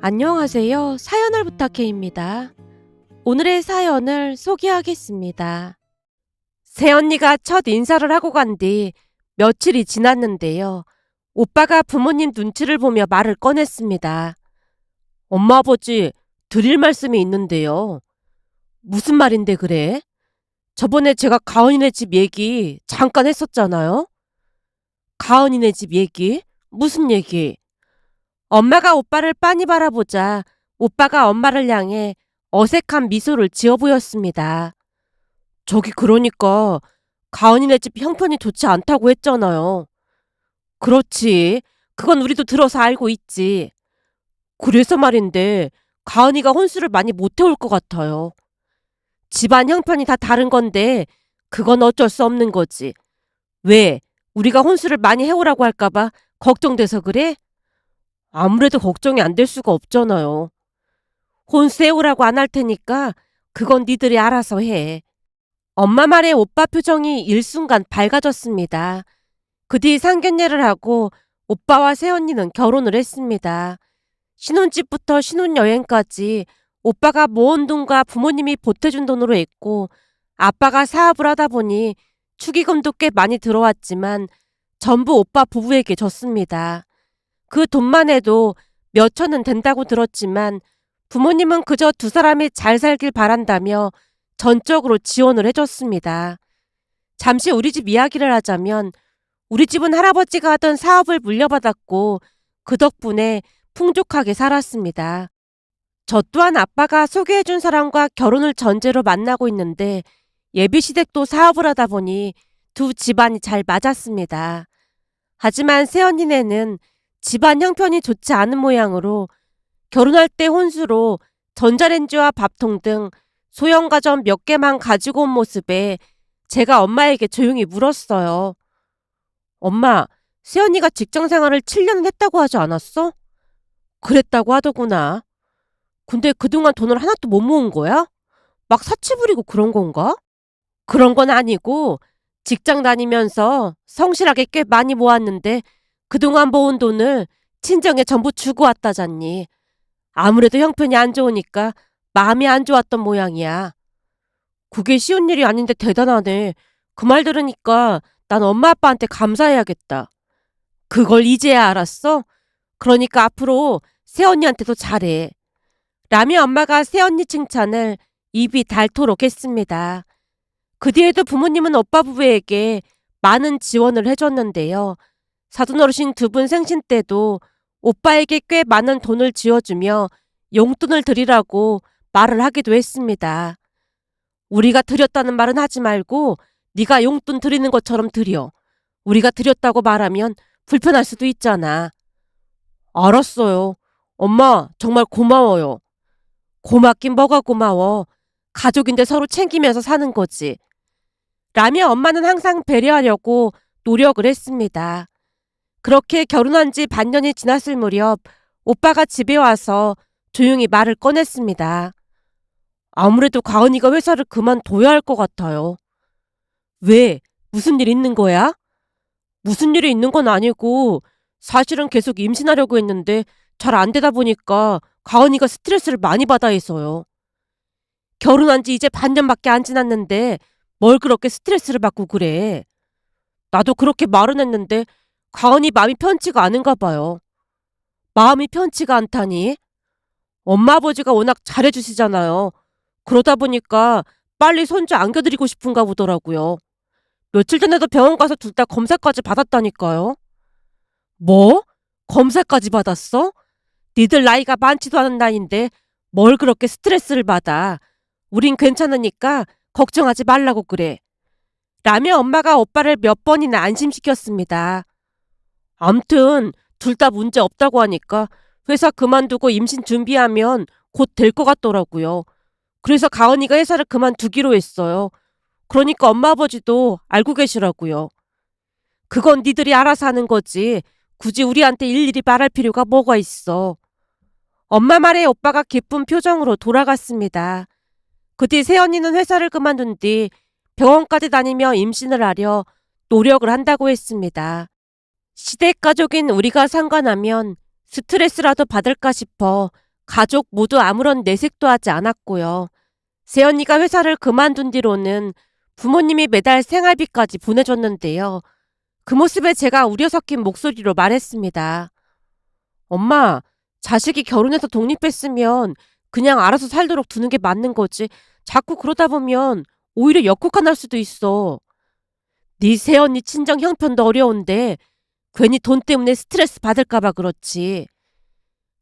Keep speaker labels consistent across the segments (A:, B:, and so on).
A: 안녕하세요. 사연을 부탁해입니다. 오늘의 사연을 소개하겠습니다. 새언니가 첫 인사를 하고 간 뒤 며칠이 지났는데요. 오빠가 부모님 눈치를 보며 말을 꺼냈습니다. 엄마 아버지 드릴 말씀이 있는데요. 무슨 말인데 그래? 저번에 제가 가은이네 집 얘기 잠깐 했었잖아요. 가은이네 집 얘기? 무슨 얘기? 엄마가 오빠를 빤히 바라보자 오빠가 엄마를 향해 어색한 미소를 지어 보였습니다. 저기 그러니까 가은이네 집 형편이 좋지 않다고 했잖아요. 그렇지. 그건 우리도 들어서 알고 있지. 그래서 말인데 가은이가 혼수를 많이 못 해올 것 같아요. 집안 형편이 다 다른 건데 그건 어쩔 수 없는 거지. 왜? 우리가 혼수를 많이 해오라고 할까봐 걱정돼서 그래? 아무래도 걱정이 안 될 수가 없잖아요. 혼수 해오라고 안 할 테니까 그건 니들이 알아서 해. 엄마 말에 오빠 표정이 일순간 밝아졌습니다. 그 뒤 상견례를 하고 오빠와 새언니는 결혼을 했습니다. 신혼집부터 신혼여행까지 오빠가 모은 돈과 부모님이 보태준 돈으로 했고 아빠가 사업을 하다 보니 축의금도 꽤 많이 들어왔지만 전부 오빠 부부에게 줬습니다. 그 돈만 해도 몇 천은 된다고 들었지만 부모님은 그저 두 사람이 잘 살길 바란다며 전적으로 지원을 해줬습니다. 잠시 우리 집 이야기를 하자면 우리 집은 할아버지가 하던 사업을 물려받았고 그 덕분에 풍족하게 살았습니다. 저 또한 아빠가 소개해준 사람과 결혼을 전제로 만나고 있는데 예비시댁도 사업을 하다 보니 두 집안이 잘 맞았습니다. 하지만 새언니네는 집안 형편이 좋지 않은 모양으로 결혼할 때 혼수로 전자레인지와 밥통 등 소형 가전 몇 개만 가지고 온 모습에 제가 엄마에게 조용히 물었어요. 엄마, 새언니가 직장 생활을 7년은 했다고 하지 않았어? 그랬다고 하더구나. 근데 그동안 돈을 하나도 못 모은 거야? 막 사치 부리고 그런 건가? 그런 건 아니고 직장 다니면서 성실하게 꽤 많이 모았는데 그동안 모은 돈을 친정에 전부 주고 왔다잖니. 아무래도 형편이 안 좋으니까 마음이 안 좋았던 모양이야. 그게 쉬운 일이 아닌데 대단하네. 그 말 들으니까 난 엄마 아빠한테 감사해야겠다. 그걸 이제야 알았어? 그러니까 앞으로 새언니한테도 잘해. 라며 엄마가 새언니 칭찬을 입이 닳도록 했습니다. 그 뒤에도 부모님은 오빠 부부에게 많은 지원을 해줬는데요. 사돈어르신 두 분 생신 때도 오빠에게 꽤 많은 돈을 쥐어주며 용돈을 드리라고 말을 하기도 했습니다. 우리가 드렸다는 말은 하지 말고 네가 용돈 드리는 것처럼 드려. 우리가 드렸다고 말하면 불편할 수도 있잖아. 알았어요. 엄마 정말 고마워요. 고맙긴 뭐가 고마워. 가족인데 서로 챙기면서 사는 거지. 라며 엄마는 항상 배려하려고 노력을 했습니다. 그렇게 결혼한 지 반년이 지났을 무렵 오빠가 집에 와서 조용히 말을 꺼냈습니다. 아무래도 가은이가 회사를 그만둬야 할 것 같아요. 왜? 무슨 일 있는 거야? 무슨 일이 있는 건 아니고 사실은 계속 임신하려고 했는데 잘 안 되다 보니까 가은이가 스트레스를 많이 받아 해서요. 결혼한 지 이제 반년밖에 안 지났는데 뭘 그렇게 스트레스를 받고 그래. 나도 그렇게 말은 했는데 가은이 마음이 편치가 않은가 봐요. 마음이 편치가 않다니? 엄마 아버지가 워낙 잘해주시잖아요. 그러다 보니까 빨리 손주 안겨드리고 싶은가 보더라고요. 며칠 전에도 병원 가서 둘 다 검사까지 받았다니까요. 뭐? 검사까지 받았어? 니들 나이가 많지도 않은 나이인데 뭘 그렇게 스트레스를 받아. 우린 괜찮으니까 걱정하지 말라고 그래. 라며 엄마가 오빠를 몇 번이나 안심시켰습니다. 암튼 둘 다 문제 없다고 하니까 회사 그만두고 임신 준비하면 곧 될 것 같더라고요. 그래서 가은이가 회사를 그만두기로 했어요. 그러니까 엄마 아버지도 알고 계시라고요. 그건 니들이 알아서 하는 거지. 굳이 우리한테 일일이 말할 필요가 뭐가 있어. 엄마 말에 오빠가 기쁜 표정으로 돌아갔습니다. 그 뒤 새언니는 회사를 그만둔 뒤 병원까지 다니며 임신을 하려 노력을 한다고 했습니다. 시댁 가족인 우리가 상관하면 스트레스라도 받을까 싶어 가족 모두 아무런 내색도 하지 않았고요. 새언니가 회사를 그만둔 뒤로는 부모님이 매달 생활비까지 보내줬는데요. 그 모습에 제가 우려 섞인 목소리로 말했습니다. 엄마, 자식이 결혼해서 독립했으면 그냥 알아서 살도록 두는 게 맞는 거지. 자꾸 그러다 보면 오히려 역효과 날 수도 있어. 네 새언니 친정 형편도 어려운데 괜히 돈 때문에 스트레스 받을까 봐 그렇지.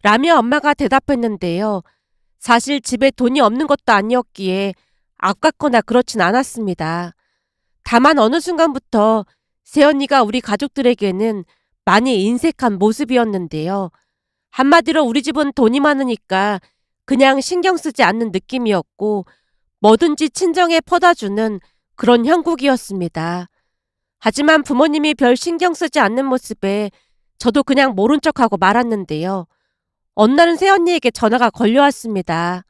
A: 라며 엄마가 대답했는데요. 사실 집에 돈이 없는 것도 아니었기에 아깝거나 그렇진 않았습니다. 다만 어느 순간부터 새언니가 우리 가족들에게는 많이 인색한 모습이었는데요. 한마디로 우리 집은 돈이 많으니까 그냥 신경 쓰지 않는 느낌이었고 뭐든지 친정에 퍼다주는 그런 형국이었습니다. 하지만 부모님이 별 신경 쓰지 않는 모습에 저도 그냥 모른 척하고 말았는데요. 어느 날은 새언니에게 전화가 걸려왔습니다.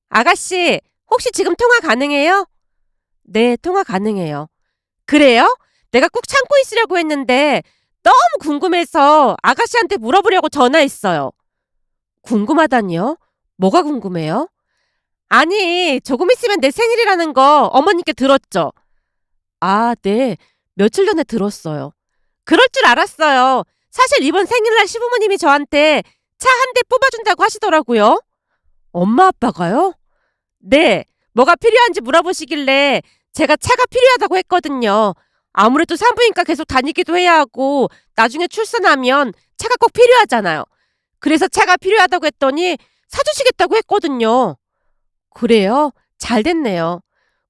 A: 아가씨, 혹시 지금 통화 가능해요? 네, 통화 가능해요. 그래요? 내가 꼭 참고 있으려고 했는데 너무 궁금해서 아가씨한테 물어보려고 전화했어요. 궁금하다니요? 뭐가 궁금해요? 아니, 조금 있으면 내 생일이라는 거 어머님께 들었죠? 아, 네. 며칠 전에 들었어요. 그럴 줄 알았어요. 사실 이번 생일날 시부모님이 저한테 차 한 대 뽑아준다고 하시더라고요. 엄마 아빠가요? 네. 뭐가 필요한지 물어보시길래 제가 차가 필요하다고 했거든요. 아무래도 산부인과 계속 다니기도 해야 하고 나중에 출산하면 차가 꼭 필요하잖아요. 그래서 차가 필요하다고 했더니 사주시겠다고 했거든요. 그래요? 잘 됐네요.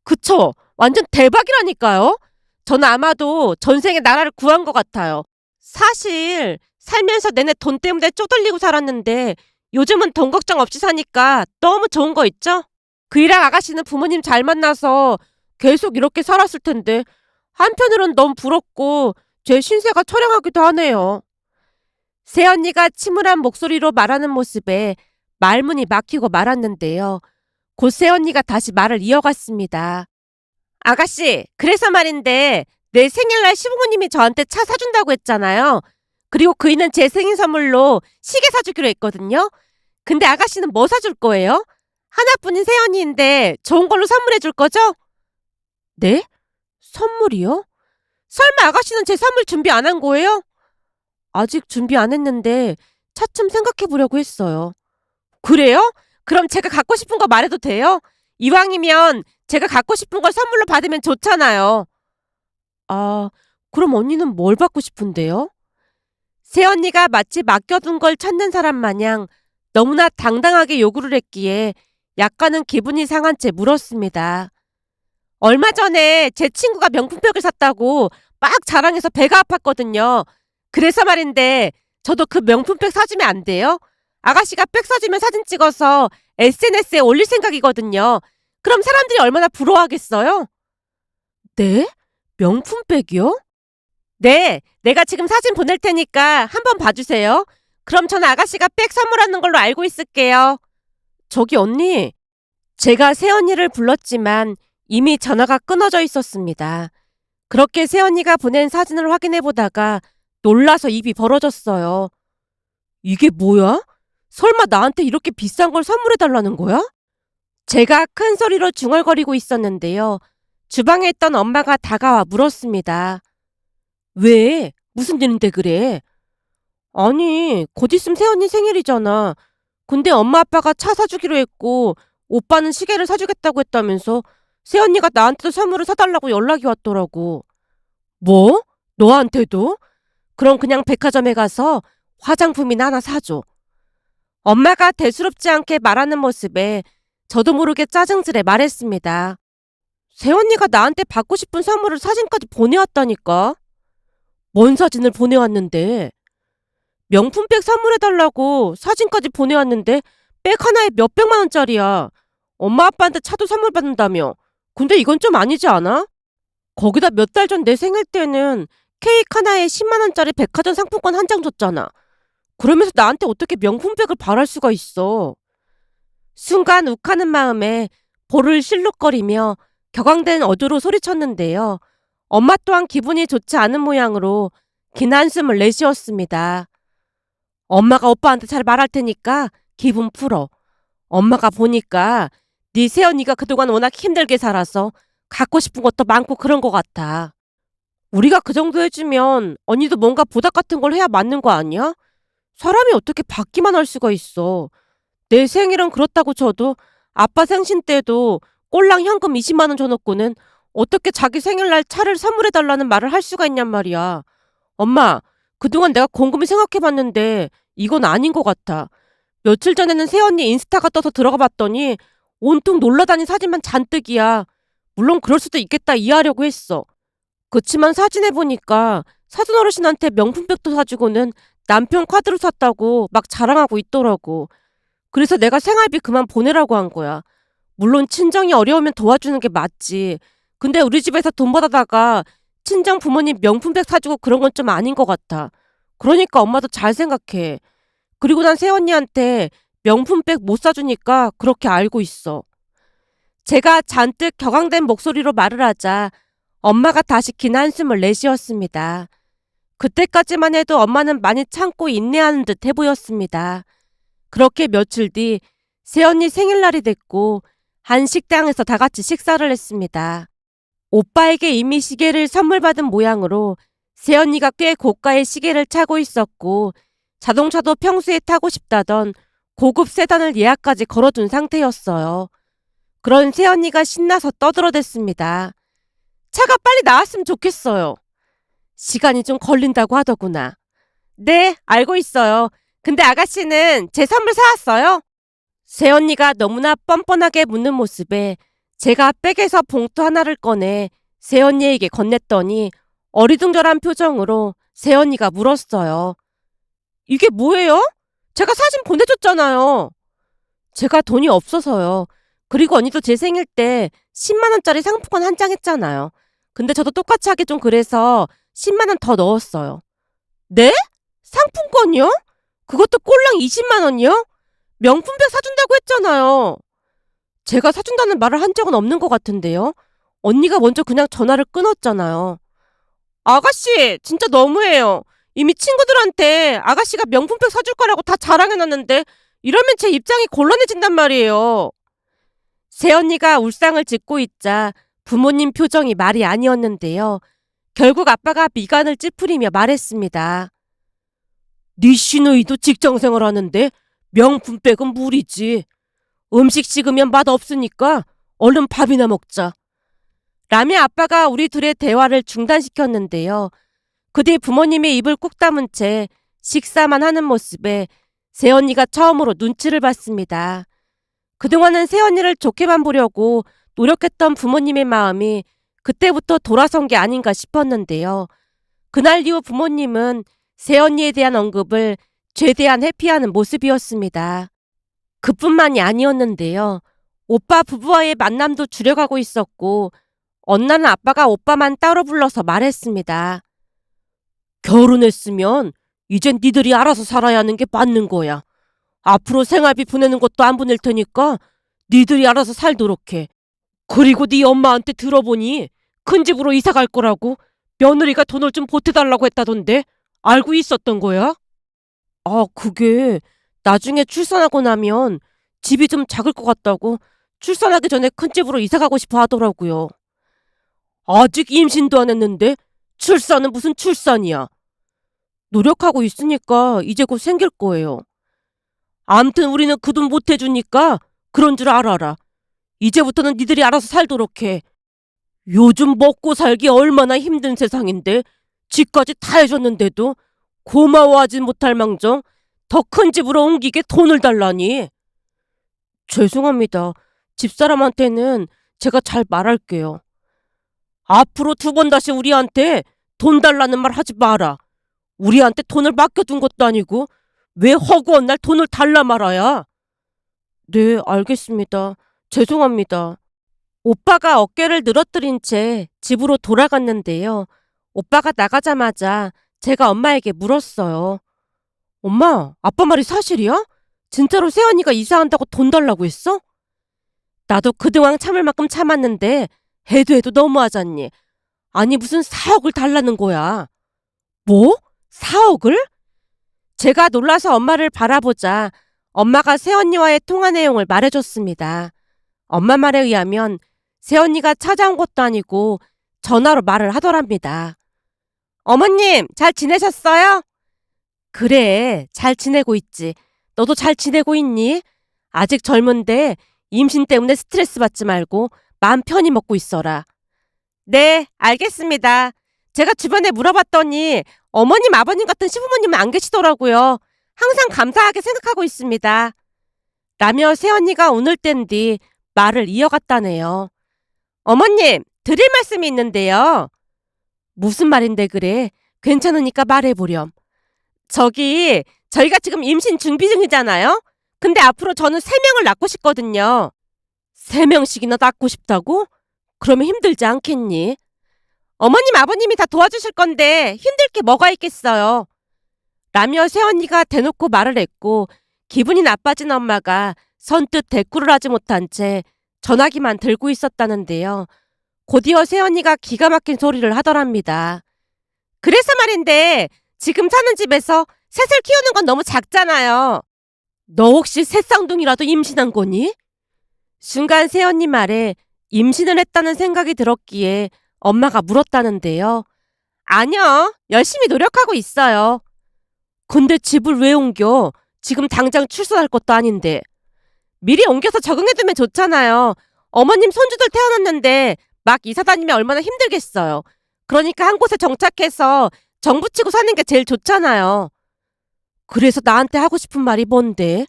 A: 그쵸? 완전 대박이라니까요? 저는 아마도 전생에 나라를 구한 것 같아요. 사실 살면서 내내 돈 때문에 쪼들리고 살았는데 요즘은 돈 걱정 없이 사니까 너무 좋은 거 있죠? 그 일랑 아가씨는 부모님 잘 만나서 계속 이렇게 살았을 텐데 한편으론 너무 부럽고 제 신세가 처량하기도 하네요. 새언니가 침울한 목소리로 말하는 모습에 말문이 막히고 말았는데요. 곧 새언니가 다시 말을 이어갔습니다. 아가씨, 그래서 말인데 내 생일날 시부모님이 저한테 차 사준다고 했잖아요. 그리고 그이는 제 생일 선물로 시계 사주기로 했거든요. 근데 아가씨는 뭐 사줄 거예요? 하나뿐인 새언니인데 좋은 걸로 선물해 줄 거죠? 네? 선물이요? 설마 아가씨는 제 선물 준비 안 한 거예요? 아직 준비 안 했는데 차츰 생각해 보려고 했어요. 그래요? 그럼 제가 갖고 싶은 거 말해도 돼요? 이왕이면 제가 갖고 싶은 걸 선물로 받으면 좋잖아요. 아, 그럼 언니는 뭘 받고 싶은데요? 새언니가 마치 맡겨둔 걸 찾는 사람 마냥 너무나 당당하게 요구를 했기에 약간은 기분이 상한 채 물었습니다. 얼마 전에 제 친구가 명품백을 샀다고 막 자랑해서 배가 아팠거든요. 그래서 말인데 저도 그 명품백 사주면 안 돼요? 아가씨가 백 사주면 사진 찍어서 SNS에 올릴 생각이거든요. 그럼 사람들이 얼마나 부러워하겠어요? 네? 명품백이요? 네, 내가 지금 사진 보낼 테니까 한번 봐주세요. 그럼 전 아가씨가 백 선물하는 걸로 알고 있을게요. 저기 언니, 제가 새언니를 불렀지만 이미 전화가 끊어져 있었습니다. 그렇게 새언니가 보낸 사진을 확인해 보다가 놀라서 입이 벌어졌어요. 이게 뭐야? 설마 나한테 이렇게 비싼 걸 선물해 달라는 거야? 제가 큰 소리로 중얼거리고 있었는데요. 주방에 있던 엄마가 다가와 물었습니다. 왜? 무슨 일인데 그래? 아니, 곧 있으면 새언니 생일이잖아. 근데 엄마 아빠가 차 사주기로 했고 오빠는 시계를 사주겠다고 했다면서 새언니가 나한테도 선물을 사달라고 연락이 왔더라고. 뭐? 너한테도? 그럼 그냥 백화점에 가서 화장품이나 하나 사줘. 엄마가 대수롭지 않게 말하는 모습에 저도 모르게 짜증스레 말했습니다. 새언니가 나한테 받고 싶은 선물을 사진까지 보내왔다니까. 뭔 사진을 보내왔는데? 명품백 선물해달라고 사진까지 보내왔는데 백 하나에 몇백만 원짜리야. 엄마 아빠한테 차도 선물 받는다며. 근데 이건 좀 아니지 않아? 거기다 몇 달 전 내 생일 때는 케이크 하나에 10만 원짜리 백화점 상품권 한 장 줬잖아. 그러면서 나한테 어떻게 명품백을 바랄 수가 있어. 순간 욱하는 마음에 볼을 실룩거리며 격앙된 어조로 소리쳤는데요. 엄마 또한 기분이 좋지 않은 모양으로 긴 한숨을 내쉬었습니다. 엄마가 오빠한테 잘 말할 테니까 기분 풀어. 엄마가 보니까 네 새언니가 그동안 워낙 힘들게 살아서 갖고 싶은 것도 많고 그런 것 같아. 우리가 그 정도 해주면 언니도 뭔가 보답 같은 걸 해야 맞는 거 아니야? 사람이 어떻게 받기만 할 수가 있어. 내 생일은 그렇다고 쳐도 아빠 생신 때도 꼴랑 현금 20만 원 줘놓고는 어떻게 자기 생일날 차를 선물해달라는 말을 할 수가 있냔 말이야. 엄마, 그동안 내가 곰곰이 생각해봤는데 이건 아닌 것 같아. 며칠 전에는 새언니 인스타가 떠서 들어가 봤더니 온통 놀러다닌 사진만 잔뜩이야. 물론 그럴 수도 있겠다 이해하려고 했어. 그치만 사진에 보니까 사돈 어르신한테 명품백도 사주고는 남편 카드로 샀다고 막 자랑하고 있더라고. 그래서 내가 생활비 그만 보내라고 한 거야. 물론 친정이 어려우면 도와주는 게 맞지. 근데 우리 집에서 돈 받아다가 친정 부모님 명품백 사주고 그런 건 좀 아닌 것 같아. 그러니까 엄마도 잘 생각해. 그리고 난 새언니한테 명품백 못 사주니까 그렇게 알고 있어. 제가 잔뜩 격앙된 목소리로 말을 하자 엄마가 다시 긴 한숨을 내쉬었습니다. 그때까지만 해도 엄마는 많이 참고 인내하는 듯 해 보였습니다. 그렇게 며칠 뒤 새언니 생일날이 됐고 한 식당에서 다 같이 식사를 했습니다. 오빠에게 이미 시계를 선물 받은 모양으로 새언니가 꽤 고가의 시계를 차고 있었고 자동차도 평소에 타고 싶다던 고급 세단을 예약까지 걸어둔 상태였어요. 그런 새언니가 신나서 떠들어댔습니다. 차가 빨리 나왔으면 좋겠어요. 시간이 좀 걸린다고 하더구나. 네, 알고 있어요. 근데 아가씨는 제 선물 사왔어요? 새언니가 너무나 뻔뻔하게 묻는 모습에 제가 백에서 봉투 하나를 꺼내 새언니에게 건넸더니 어리둥절한 표정으로 새언니가 물었어요. 이게 뭐예요? 제가 사진 보내줬잖아요. 제가 돈이 없어서요. 그리고 언니도 제 생일 때 10만 원짜리 상품권 한 장 했잖아요. 근데 저도 똑같이 하기 좀 그래서 10만 원 더 넣었어요. 네? 상품권이요? 그것도 꼴랑 20만 원이요? 명품백 사준다고 했잖아요. 제가 사준다는 말을 한 적은 없는 것 같은데요. 언니가 먼저 그냥 전화를 끊었잖아요. 아가씨, 진짜 너무해요. 이미 친구들한테 아가씨가 명품백 사줄 거라고 다 자랑해놨는데 이러면 제 입장이 곤란해진단 말이에요. 새언니가 울상을 짓고 있자 부모님 표정이 말이 아니었는데요. 결국 아빠가 미간을 찌푸리며 말했습니다. 네 시누이도 직장생활 하는데 명품백은 무리지. 음식 식으면 맛없으니까 얼른 밥이나 먹자. 라며 아빠가 우리 둘의 대화를 중단시켰는데요. 그 뒤 부모님의 입을 꾹 다문 채 식사만 하는 모습에 새언니가 처음으로 눈치를 봤습니다. 그동안은 새언니를 좋게만 보려고 노력했던 부모님의 마음이 그때부터 돌아선 게 아닌가 싶었는데요. 그날 이후 부모님은 새언니에 대한 언급을 최대한 회피하는 모습이었습니다. 그뿐만이 아니었는데요. 오빠 부부와의 만남도 줄여가고 있었고 어느 날은 아빠가 오빠만 따로 불러서 말했습니다. 결혼했으면 이젠 니들이 알아서 살아야 하는 게 맞는 거야. 앞으로 생활비 보내는 것도 안 보낼 테니까 니들이 알아서 살도록 해. 그리고 네 엄마한테 들어보니 큰 집으로 이사 갈 거라고 며느리가 돈을 좀 보태달라고 했다던데 알고 있었던 거야? 아, 그게 나중에 출산하고 나면 집이 좀 작을 것 같다고 출산하기 전에 큰 집으로 이사 가고 싶어 하더라고요. 아직 임신도 안 했는데 출산은 무슨 출산이야. 노력하고 있으니까 이제 곧 생길 거예요. 암튼 우리는 그 돈 못 해주니까 그런 줄 알아라. 이제부터는 니들이 알아서 살도록 해. 요즘 먹고 살기 얼마나 힘든 세상인데 집까지 다 해줬는데도 고마워하진 못할 망정 더 큰 집으로 옮기게 돈을 달라니. 죄송합니다. 집사람한테는 제가 잘 말할게요. 앞으로 2번 다시 우리한테 돈 달라는 말 하지 마라. 우리한테 돈을 맡겨둔 것도 아니고 왜 허구한 날 돈을 달라 말아야? 네, 알겠습니다. 죄송합니다. 오빠가 어깨를 늘어뜨린 채 집으로 돌아갔는데요. 오빠가 나가자마자 제가 엄마에게 물었어요. 엄마, 아빠 말이 사실이야? 진짜로 새언니가 이사한다고 돈 달라고 했어? 나도 그동안 참을 만큼 참았는데 해도 너무하잖니. 아니 무슨 4억을 달라는 거야. 뭐? 4억을? 제가 놀라서 엄마를 바라보자 엄마가 새언니와의 통화 내용을 말해줬습니다. 엄마 말에 의하면 새언니가 찾아온 것도 아니고 전화로 말을 하더랍니다. 어머님, 잘 지내셨어요? 그래, 잘 지내고 있지. 너도 잘 지내고 있니? 아직 젊은데 임신 때문에 스트레스 받지 말고 마음 편히 먹고 있어라. 네, 알겠습니다. 제가 주변에 물어봤더니 어머님, 아버님 같은 시부모님은 안 계시더라고요. 항상 감사하게 생각하고 있습니다. 라며 새언니가 오늘 땐 뒤 말을 이어갔다네요. 어머님, 드릴 말씀이 있는데요. 무슨 말인데 그래? 괜찮으니까 말해보렴. 저희가 지금 임신 준비 중이잖아요? 근데 앞으로 저는 3명을 낳고 싶거든요. 3명씩이나 낳고 싶다고? 그러면 힘들지 않겠니? 어머님, 아버님이 다 도와주실 건데 힘들 게 뭐가 있겠어요. 라며 새언니가 대놓고 말을 했고 기분이 나빠진 엄마가 선뜻 대꾸를 하지 못한 채 전화기만 들고 있었다는데요. 곧이어 새언니가 기가 막힌 소리를 하더랍니다. 그래서 말인데 지금 사는 집에서 셋을 키우는 건 너무 작잖아요. 너 혹시 셋쌍둥이라도 임신한 거니? 순간 새언니 말에 임신을 했다는 생각이 들었기에 엄마가 물었다는데요. 아니요, 열심히 노력하고 있어요. 근데 집을 왜 옮겨? 지금 당장 출소할 것도 아닌데. 미리 옮겨서 적응해두면 좋잖아요. 어머님 손주들 태어났는데 막 이사 다니면 얼마나 힘들겠어요. 그러니까 한 곳에 정착해서 정부 치고 사는 게 제일 좋잖아요. 그래서 나한테 하고 싶은 말이 뭔데?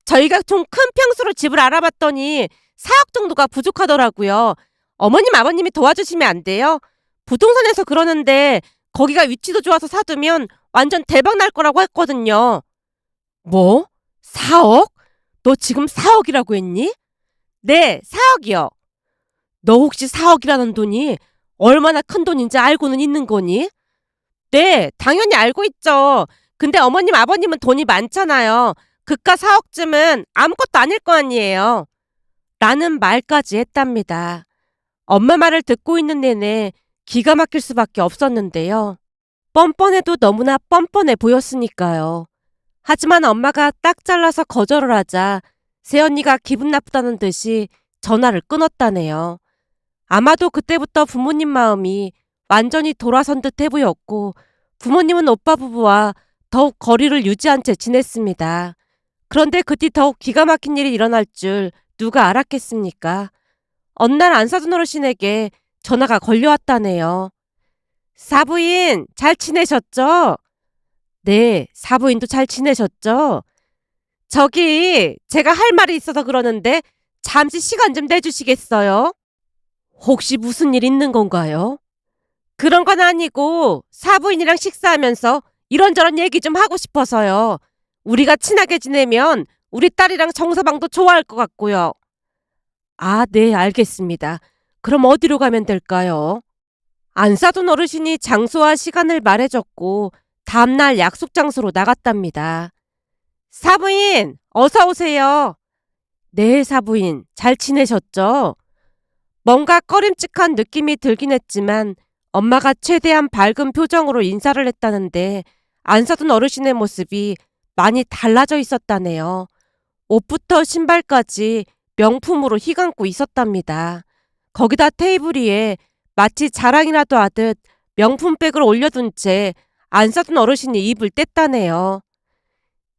A: 저희가 좀 큰 평수로 집을 알아봤더니 4억 정도가 부족하더라고요. 어머님, 아버님이 도와주시면 안 돼요? 부동산에서 그러는데 거기가 위치도 좋아서 사두면 완전 대박 날 거라고 했거든요. 뭐? 4억? 너 지금 4억이라고 했니? 네, 4억이요. 너 혹시 4억이라는 돈이 얼마나 큰 돈인지 알고는 있는 거니? 네, 당연히 알고 있죠. 근데 어머님, 아버님은 돈이 많잖아요. 그깟 4억쯤은 아무것도 아닐 거 아니에요. 라는 말까지 했답니다. 엄마 말을 듣고 있는 내내 기가 막힐 수밖에 없었는데요. 뻔뻔해도 너무나 뻔뻔해 보였으니까요. 하지만 엄마가 딱 잘라서 거절을 하자 새언니가 기분 나쁘다는 듯이 전화를 끊었다네요. 아마도 그때부터 부모님 마음이 완전히 돌아선 듯해 보였고 부모님은 오빠 부부와 더욱 거리를 유지한 채 지냈습니다. 그런데 그 뒤 더욱 기가 막힌 일이 일어날 줄 누가 알았겠습니까? 어느 날 안사돈 어르신에게 전화가 걸려왔다네요. 사부인, 잘 지내셨죠? 네, 사부인도 잘 지내셨죠? 제가 할 말이 있어서 그러는데 잠시 시간 좀 내주시겠어요? 혹시 무슨 일 있는 건가요? 그런 건 아니고 사부인이랑 식사하면서 이런저런 얘기 좀 하고 싶어서요. 우리가 친하게 지내면 우리 딸이랑 정서방도 좋아할 것 같고요. 아, 네, 알겠습니다. 그럼 어디로 가면 될까요? 안사돈 어르신이 장소와 시간을 말해줬고 다음날 약속 장소로 나갔답니다. 사부인, 어서 오세요. 네, 사부인, 잘 지내셨죠? 뭔가 꺼림칙한 느낌이 들긴 했지만 엄마가 최대한 밝은 표정으로 인사를 했다는데 안사돈 어르신의 모습이 많이 달라져 있었다네요. 옷부터 신발까지 명품으로 휘감고 있었답니다. 거기다 테이블 위에 마치 자랑이라도 하듯 명품백을 올려둔 채 안사돈 어르신이 입을 뗐다네요.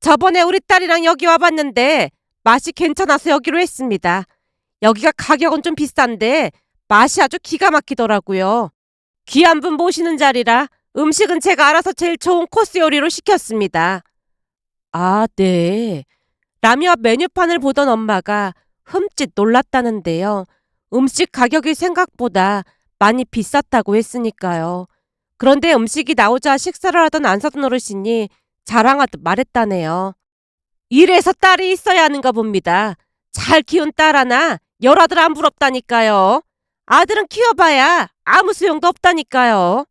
A: 저번에 우리 딸이랑 여기 와봤는데 맛이 괜찮아서 여기로 했습니다. 여기가 가격은 좀 비싼데 맛이 아주 기가 막히더라고요. 귀한 분 모시는 자리라 음식은 제가 알아서 제일 좋은 코스 요리로 시켰습니다. 아, 네. 라며 메뉴판을 보던 엄마가 흠칫 놀랐다는데요. 음식 가격이 생각보다 많이 비쌌다고 했으니까요. 그런데 음식이 나오자 식사를 하던 안사돈 어르신이 자랑하듯 말했다네요. 이래서 딸이 있어야 하는가 봅니다. 잘 키운 딸 하나 열 아들 안 부럽다니까요. 아들은 키워봐야 아무 소용도 없다니까요.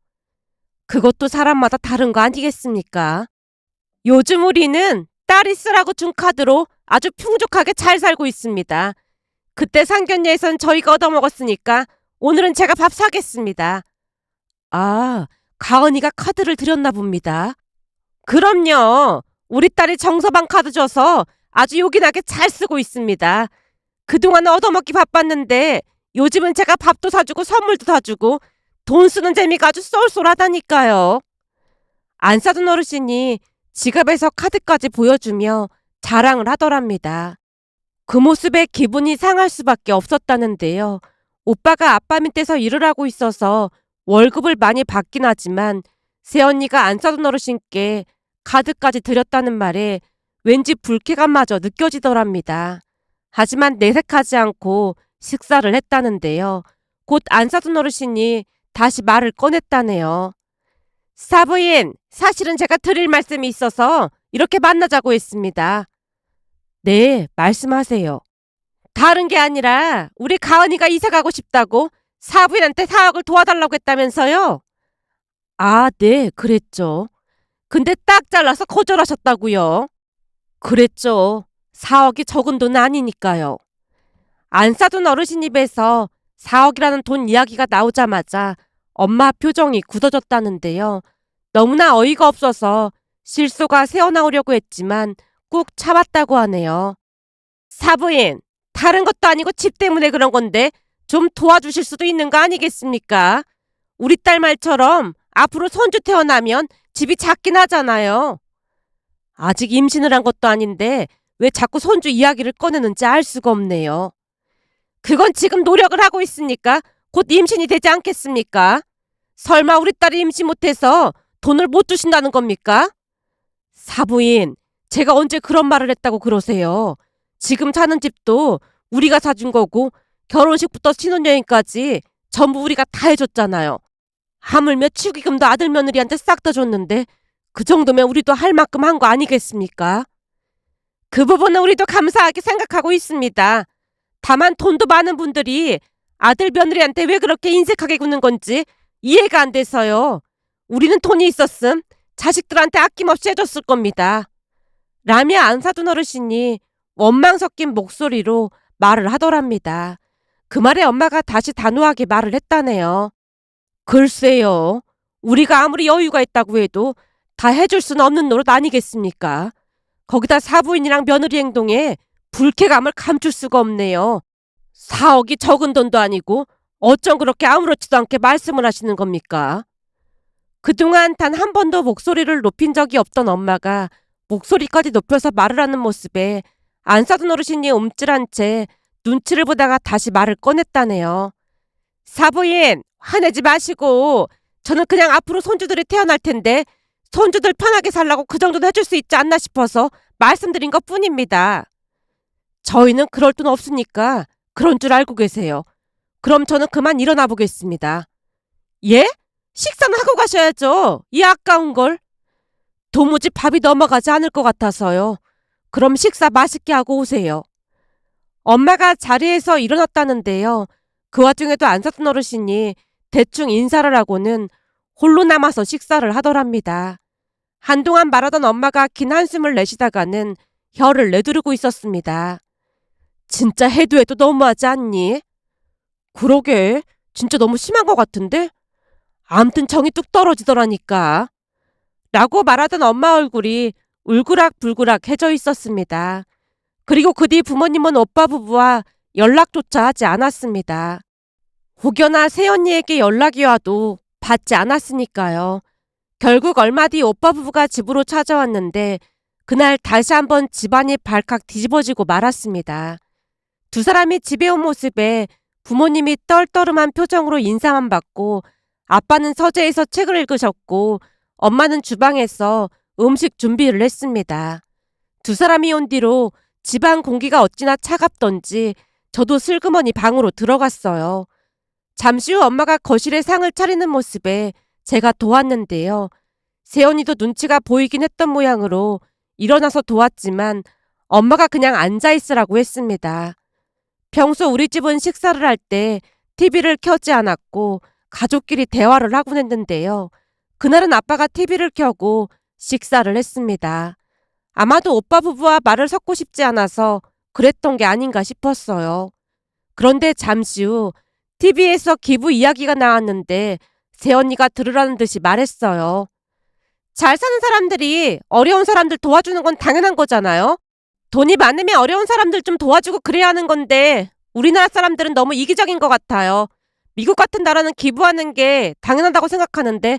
A: 그것도 사람마다 다른 거 아니겠습니까? 요즘 우리는 딸이 쓰라고 준 카드로 아주 풍족하게 잘 살고 있습니다. 그때 상견례에선 저희가 얻어먹었으니까 오늘은 제가 밥 사겠습니다. 아, 가은이가 카드를 드렸나 봅니다. 그럼요. 우리 딸이 정서방 카드 줘서 아주 요긴하게 잘 쓰고 있습니다. 그동안 얻어먹기 바빴는데 요즘은 제가 밥도 사주고 선물도 사주고 돈 쓰는 재미가 아주 쏠쏠하다니까요. 안 사둔 어르신이 지갑에서 카드까지 보여주며 자랑을 하더랍니다. 그 모습에 기분이 상할 수밖에 없었다는데요. 오빠가 아빠 밑에서 일을 하고 있어서 월급을 많이 받긴 하지만 새언니가 안 사둔 어르신께 카드까지 드렸다는 말에 왠지 불쾌감마저 느껴지더랍니다. 하지만 내색하지 않고 식사를 했다는데요. 곧 안 사둔 어르신이 다시 말을 꺼냈다네요. 사부인, 사실은 제가 드릴 말씀이 있어서 이렇게 만나자고 했습니다. 네, 말씀하세요. 다른 게 아니라 우리 가은이가 이사 가고 싶다고 사부인한테 사억을 도와달라고 했다면서요? 아, 네, 그랬죠. 근데 딱 잘라서 거절하셨다고요. 그랬죠. 4억이 적은 돈 아니니까요. 안 사둔 어르신 입에서 4억이라는 돈 이야기가 나오자마자 엄마 표정이 굳어졌다는데요. 너무나 어이가 없어서 실소가 새어나오려고 했지만 꾹 참았다고 하네요. 사부인, 다른 것도 아니고 집 때문에 그런 건데 좀 도와주실 수도 있는 거 아니겠습니까? 우리 딸 말처럼 앞으로 손주 태어나면 집이 작긴 하잖아요. 아직 임신을 한 것도 아닌데 왜 자꾸 손주 이야기를 꺼내는지 알 수가 없네요. 그건 지금 노력을 하고 있으니까 곧 임신이 되지 않겠습니까? 설마 우리 딸이 임신 못해서 돈을 못 주신다는 겁니까? 사부인, 제가 언제 그런 말을 했다고 그러세요? 지금 사는 집도 우리가 사준 거고 결혼식부터 신혼여행까지 전부 우리가 다 해줬잖아요. 하물며 축의금도 아들 며느리한테 싹 다 줬는데 그 정도면 우리도 할 만큼 한 거 아니겠습니까? 그 부분은 우리도 감사하게 생각하고 있습니다. 다만 돈도 많은 분들이 아들 며느리한테 왜 그렇게 인색하게 구는 건지 이해가 안 돼서요. 우리는 돈이 있었음 자식들한테 아낌없이 해줬을 겁니다. 라며 안 사둔 어르신이 원망 섞인 목소리로 말을 하더랍니다. 그 말에 엄마가 다시 단호하게 말을 했다네요. 글쎄요. 우리가 아무리 여유가 있다고 해도 다 해줄 수는 없는 노릇 아니겠습니까? 거기다 사부인이랑 며느리 행동에 불쾌감을 감출 수가 없네요. 4억이 적은 돈도 아니고 어쩜 그렇게 아무렇지도 않게 말씀을 하시는 겁니까? 그동안 단 한 번도 목소리를 높인 적이 없던 엄마가 목소리까지 높여서 말을 하는 모습에 안 사둔 어르신이 움찔한 채 눈치를 보다가 다시 말을 꺼냈다네요. 사부인, 화내지 마시고 저는 그냥 앞으로 손주들이 태어날 텐데 손주들 편하게 살라고 그 정도는 해줄 수 있지 않나 싶어서 말씀드린 것 뿐입니다. 저희는 그럴 돈 없으니까 그런 줄 알고 계세요. 그럼 저는 그만 일어나 보겠습니다. 예? 식사는 하고 가셔야죠. 이 아까운 걸. 도무지 밥이 넘어가지 않을 것 같아서요. 그럼 식사 맛있게 하고 오세요. 엄마가 자리에서 일어났다는데요. 그 와중에도 안 사둔 어르신이 대충 인사를 하고는 홀로 남아서 식사를 하더랍니다. 한동안 말하던 엄마가 긴 한숨을 내쉬다가는 혀를 내두르고 있었습니다. 진짜 해도 해도 너무하지 않니? 그러게, 진짜 너무 심한 것 같은데? 암튼 정이 뚝 떨어지더라니까. 라고 말하던 엄마 얼굴이 울그락불그락해져 있었습니다. 그리고 그 뒤 부모님은 오빠 부부와 연락조차 하지 않았습니다. 혹여나 새언니에게 연락이 와도 받지 않았으니까요. 결국 얼마 뒤 오빠 부부가 집으로 찾아왔는데 그날 다시 한번 집안이 발칵 뒤집어지고 말았습니다. 두 사람이 집에 온 모습에 부모님이 떨떠름한 표정으로 인사만 받고 아빠는 서재에서 책을 읽으셨고 엄마는 주방에서 음식 준비를 했습니다. 두 사람이 온 뒤로 집안 공기가 어찌나 차갑던지 저도 슬그머니 방으로 들어갔어요. 잠시 후 엄마가 거실에 상을 차리는 모습에 제가 도왔는데요. 세연이도 눈치가 보이긴 했던 모양으로 일어나서 도왔지만 엄마가 그냥 앉아있으라고 했습니다. 평소 우리 집은 식사를 할 때 TV를 켜지 않았고 가족끼리 대화를 하곤 했는데요. 그날은 아빠가 TV를 켜고 식사를 했습니다. 아마도 오빠 부부와 말을 섞고 싶지 않아서 그랬던 게 아닌가 싶었어요. 그런데 잠시 후 TV에서 기부 이야기가 나왔는데 새언니가 들으라는 듯이 말했어요. 잘 사는 사람들이 어려운 사람들 도와주는 건 당연한 거잖아요. 돈이 많으면 어려운 사람들 좀 도와주고 그래야 하는 건데 우리나라 사람들은 너무 이기적인 것 같아요. 미국 같은 나라는 기부하는 게 당연하다고 생각하는데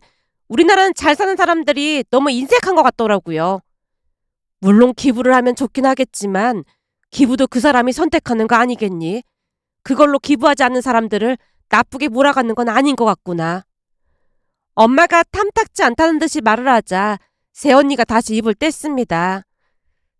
A: 우리나라는 잘 사는 사람들이 너무 인색한 것 같더라고요. 물론 기부를 하면 좋긴 하겠지만 기부도 그 사람이 선택하는 거 아니겠니? 그걸로 기부하지 않는 사람들을 나쁘게 몰아가는 건 아닌 것 같구나. 엄마가 탐탁지 않다는 듯이 말을 하자 새언니가 다시 입을 뗐습니다.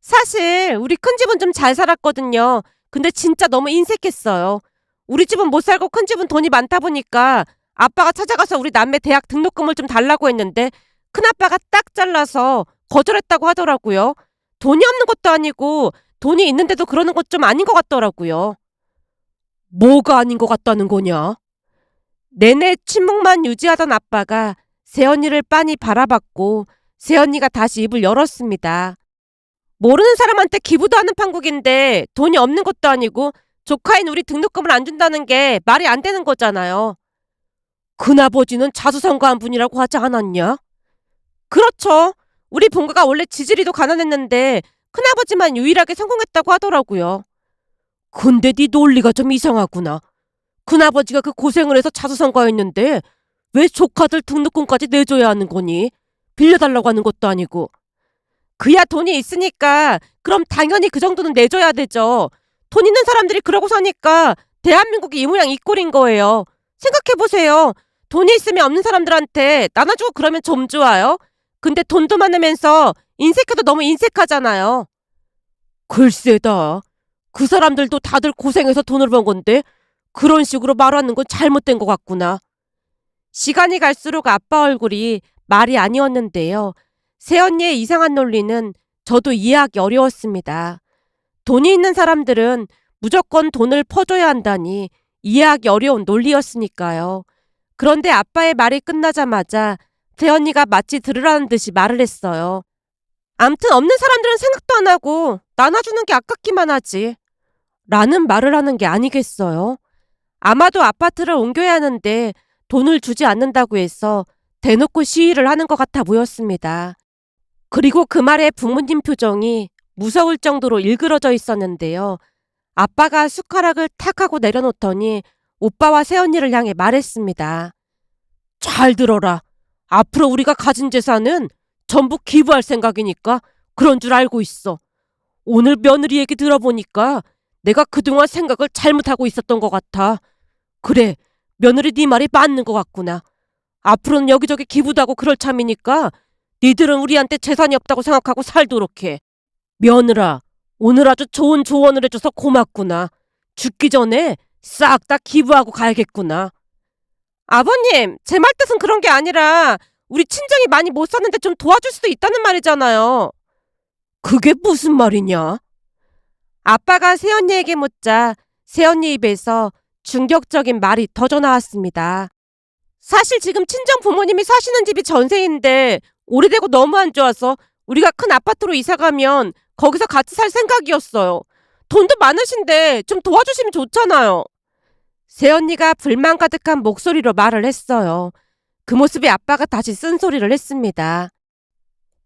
A: 사실 우리 큰 집은 좀 잘 살았거든요. 근데 진짜 너무 인색했어요. 우리 집은 못 살고 큰 집은 돈이 많다 보니까 아빠가 찾아가서 우리 남매 대학 등록금을 좀 달라고 했는데 큰아빠가 딱 잘라서 거절했다고 하더라고요. 돈이 없는 것도 아니고 돈이 있는데도 그러는 것 좀 아닌 것 같더라고요. 뭐가 아닌 것 같다는 거냐? 내내 침묵만 유지하던 아빠가 새언니를 빤히 바라봤고 새언니가 다시 입을 열었습니다. 모르는 사람한테 기부도 하는 판국인데 돈이 없는 것도 아니고 조카인 우리 등록금을 안 준다는 게 말이 안 되는 거잖아요. 큰아버지는 자수성가한 분이라고 하지 않았냐? 그렇죠. 우리 본가가 원래 지지리도 가난했는데 큰아버지만 유일하게 성공했다고 하더라고요. 근데 네 논리가 좀 이상하구나. 큰아버지가 그 고생을 해서 자수성가했는데 왜 조카들 등록금까지 내줘야 하는 거니? 빌려달라고 하는 것도 아니고. 그야 돈이 있으니까 그럼 당연히 그 정도는 내줘야 되죠. 돈 있는 사람들이 그러고 사니까 대한민국이 이 모양 이 꼴인 거예요. 생각해보세요. 돈이 있으면 없는 사람들한테 나눠주고 그러면 좀 좋아요. 근데 돈도 많으면서 인색해도 너무 인색하잖아요. 글쎄다. 그 사람들도 다들 고생해서 돈을 번 건데 그런 식으로 말하는 건 잘못된 것 같구나. 시간이 갈수록 아빠 얼굴이 말이 아니었는데요. 새언니의 이상한 논리는 저도 이해하기 어려웠습니다. 돈이 있는 사람들은 무조건 돈을 퍼줘야 한다니 이해하기 어려운 논리였으니까요. 그런데 아빠의 말이 끝나자마자 새언니가 마치 들으라는 듯이 말을 했어요. 암튼 없는 사람들은 생각도 안 하고 나눠주는 게 아깝기만 하지. 라는 말을 하는 게 아니겠어요? 아마도 아파트를 옮겨야 하는데 돈을 주지 않는다고 해서 대놓고 시위를 하는 것 같아 보였습니다. 그리고 그 말에 부모님 표정이 무서울 정도로 일그러져 있었는데요. 아빠가 숟가락을 탁 하고 내려놓더니 오빠와 새언니를 향해 말했습니다. 잘 들어라. 앞으로 우리가 가진 재산은 전부 기부할 생각이니까 그런 줄 알고 있어. 오늘 며느리 얘기 들어보니까 내가 그동안 생각을 잘못하고 있었던 것 같아. 그래, 며느리 네 말이 맞는 것 같구나. 앞으로는 여기저기 기부도 하고 그럴 참이니까 니들은 우리한테 재산이 없다고 생각하고 살도록 해. 며느라, 오늘 아주 좋은 조언을 해줘서 고맙구나. 죽기 전에 싹 다 기부하고 가야겠구나. 아버님, 제 말 뜻은 그런 게 아니라 우리 친정이 많이 못 사는데 좀 도와줄 수도 있다는 말이잖아요. 그게 무슨 말이냐? 아빠가 새언니에게 묻자 새언니 입에서 충격적인 말이 터져 나왔습니다. 사실 지금 친정 부모님이 사시는 집이 전세인데 오래되고 너무 안 좋아서 우리가 큰 아파트로 이사가면 거기서 같이 살 생각이었어요. 돈도 많으신데 좀 도와주시면 좋잖아요. 새언니가 불만 가득한 목소리로 말을 했어요. 그 모습에 아빠가 다시 쓴소리를 했습니다.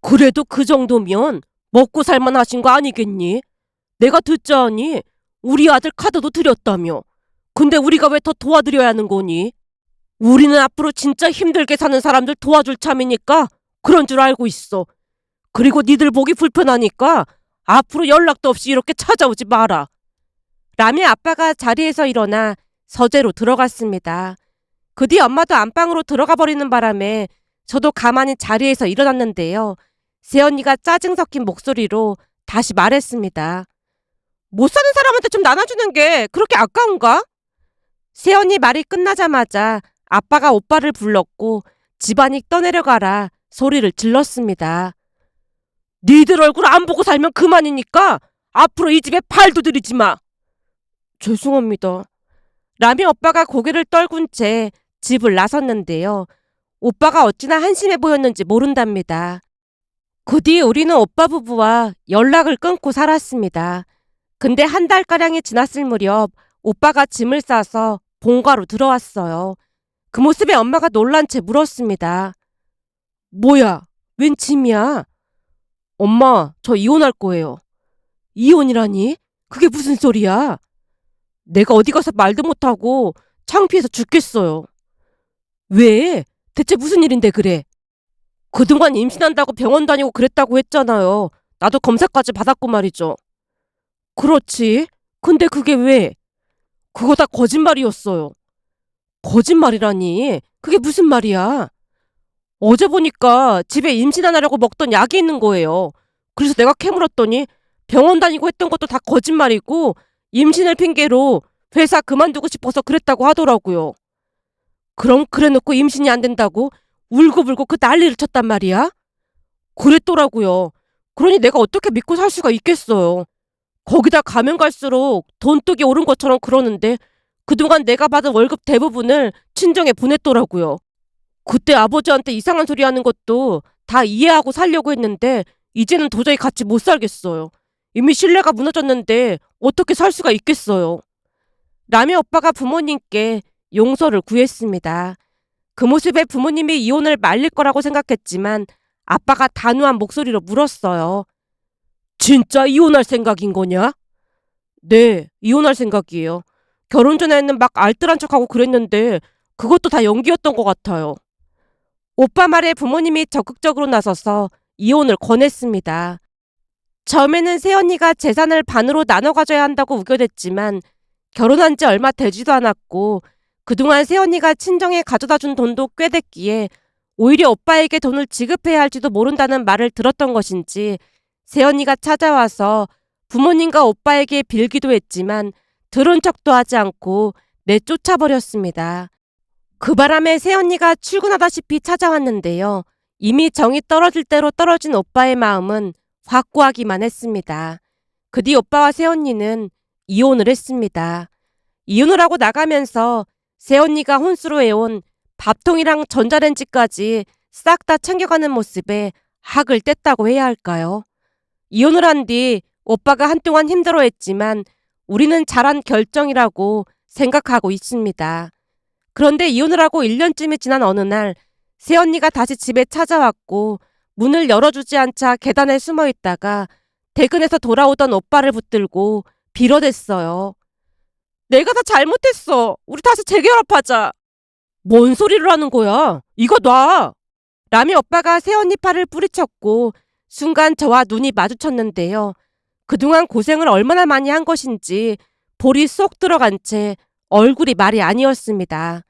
A: 그래도 그 정도면 먹고 살만 하신 거 아니겠니? 내가 듣자하니 우리 아들 카드도 드렸다며. 근데 우리가 왜 더 도와드려야 하는 거니? 우리는 앞으로 진짜 힘들게 사는 사람들 도와줄 참이니까 그런 줄 알고 있어. 그리고 니들 보기 불편하니까 앞으로 연락도 없이 이렇게 찾아오지 마라. 라며 아빠가 자리에서 일어나 서재로 들어갔습니다. 그 뒤 엄마도 안방으로 들어가 버리는 바람에 저도 가만히 자리에서 일어났는데요. 새언니가 짜증 섞인 목소리로 다시 말했습니다. 못 사는 사람한테 좀 나눠주는 게 그렇게 아까운가? 새언니 말이 끝나자마자 아빠가 오빠를 불렀고 집안이 떠내려가라 소리를 질렀습니다. 니들 얼굴 안 보고 살면 그만이니까 앞으로 이 집에 발도 들이지 마. 죄송합니다. 라며 오빠가 고개를 떨군 채 집을 나섰는데요. 오빠가 어찌나 한심해 보였는지 모른답니다. 그 뒤 우리는 오빠 부부와 연락을 끊고 살았습니다. 근데 한 달가량이 지났을 무렵 오빠가 짐을 싸서 본가로 들어왔어요. 그 모습에 엄마가 놀란 채 물었습니다. 뭐야? 웬 짐이야? 엄마, 저 이혼할 거예요. 이혼이라니? 그게 무슨 소리야? 내가 어디 가서 말도 못하고 창피해서 죽겠어요. 왜? 대체 무슨 일인데 그래? 그동안 임신한다고 병원 다니고 그랬다고 했잖아요. 나도 검사까지 받았고 말이죠. 그렇지. 근데 그게 왜? 그거 다 거짓말이었어요. 거짓말이라니? 그게 무슨 말이야? 어제 보니까 집에 임신 안 하려고 먹던 약이 있는 거예요. 그래서 내가 캐물었더니 병원 다니고 했던 것도 다 거짓말이고 임신을 핑계로 회사 그만두고 싶어서 그랬다고 하더라고요. 그럼 그래놓고 임신이 안 된다고 울고불고 그 난리를 쳤단 말이야? 그랬더라고요. 그러니 내가 어떻게 믿고 살 수가 있겠어요. 거기다 가면 갈수록 돈독이 오른 것처럼 그러는데 그동안 내가 받은 월급 대부분을 친정에 보냈더라고요. 그때 아버지한테 이상한 소리 하는 것도 다 이해하고 살려고 했는데 이제는 도저히 같이 못 살겠어요. 이미 신뢰가 무너졌는데 어떻게 살 수가 있겠어요. 라며 오빠가 부모님께 용서를 구했습니다. 그 모습에 부모님이 이혼을 말릴 거라고 생각했지만 아빠가 단호한 목소리로 물었어요. 진짜 이혼할 생각인 거냐? 네, 이혼할 생각이에요. 결혼 전에는 막 알뜰한 척하고 그랬는데 그것도 다 연기였던 것 같아요. 오빠 말에 부모님이 적극적으로 나서서 이혼을 권했습니다. 처음에는 새언니가 재산을 반으로 나눠 가져야 한다고 우겨댔지만 결혼한 지 얼마 되지도 않았고 그동안 새언니가 친정에 가져다 준 돈도 꽤 됐기에 오히려 오빠에게 돈을 지급해야 할지도 모른다는 말을 들었던 것인지 새언니가 찾아와서 부모님과 오빠에게 빌기도 했지만 들은 척도 하지 않고 내쫓아버렸습니다. 그 바람에 새언니가 출근하다시피 찾아왔는데요. 이미 정이 떨어질 대로 떨어진 오빠의 마음은 확고하기만 했습니다. 그 뒤 오빠와 새언니는 이혼을 했습니다. 이혼을 하고 나가면서 새언니가 혼수로 해온 밥통이랑 전자레인지까지 싹 다 챙겨가는 모습에 학을 뗐다고 해야 할까요? 이혼을 한 뒤 오빠가 한동안 힘들어했지만 우리는 잘한 결정이라고 생각하고 있습니다. 그런데 이혼을 하고 1년쯤이 지난 어느 날 새언니가 다시 집에 찾아왔고 문을 열어주지 않자 계단에 숨어 있다가 퇴근해서 돌아오던 오빠를 붙들고 빌어댔어요. 내가 다 잘못했어. 우리 다시 재결합하자. 뭔 소리를 하는 거야? 이거 놔. 라며 오빠가 새언니 팔을 뿌리쳤고 순간 저와 눈이 마주쳤는데요. 그동안 고생을 얼마나 많이 한 것인지 볼이 쏙 들어간 채 얼굴이 말이 아니었습니다.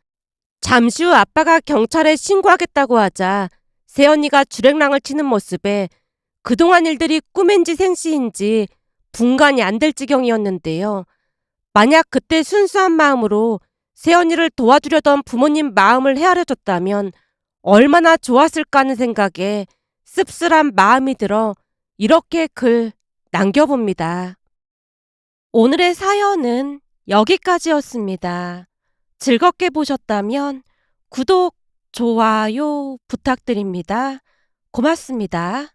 A: 잠시 후 아빠가 경찰에 신고하겠다고 하자 새언니가 주랭랑을 치는 모습에 그동안 일들이 꿈인지 생시인지 분간이 안 될 지경이었는데요. 만약 그때 순수한 마음으로 새언니를 도와주려던 부모님 마음을 헤아려줬다면 얼마나 좋았을까 하는 생각에 씁쓸한 마음이 들어 이렇게 글 남겨봅니다. 오늘의 사연은 여기까지였습니다. 즐겁게 보셨다면 구독, 좋아요 부탁드립니다. 고맙습니다.